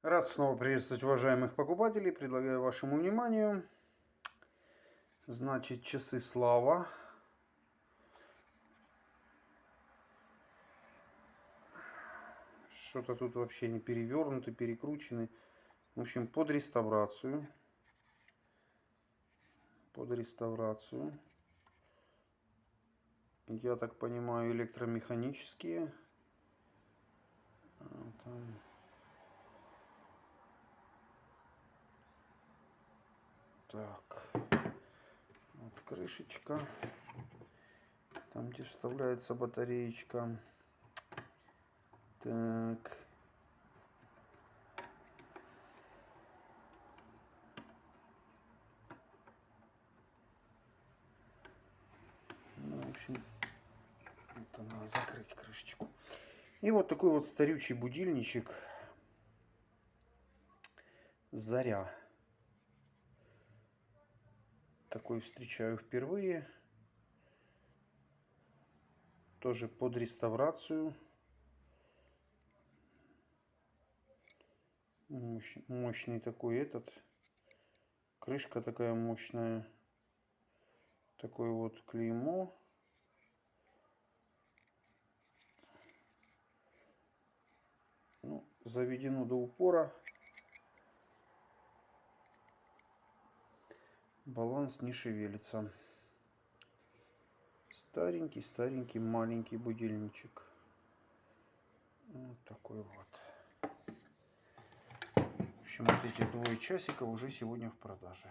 Рад снова приветствовать уважаемых покупателей. Предлагаю вашему вниманию, значит, часы Слава. Что-то тут вообще не перевернуты, перекручены. В общем, под реставрацию. Под реставрацию. Я так понимаю, электромеханические. Там. Так. Вот крышечка. Там, где вставляется батареечка. Так. Ну, в общем, это надо закрыть крышечку. И вот такой вот старючий будильничек Заря. Такой встречаю впервые. Тоже под реставрацию. Мощный такой этот. Крышка такая мощная. Такое вот клеймо. Ну, заведено до упора. Баланс не шевелится. Старенький маленький будильничек. Вот такой вот. В общем, вот эти 2 часика уже сегодня в продаже.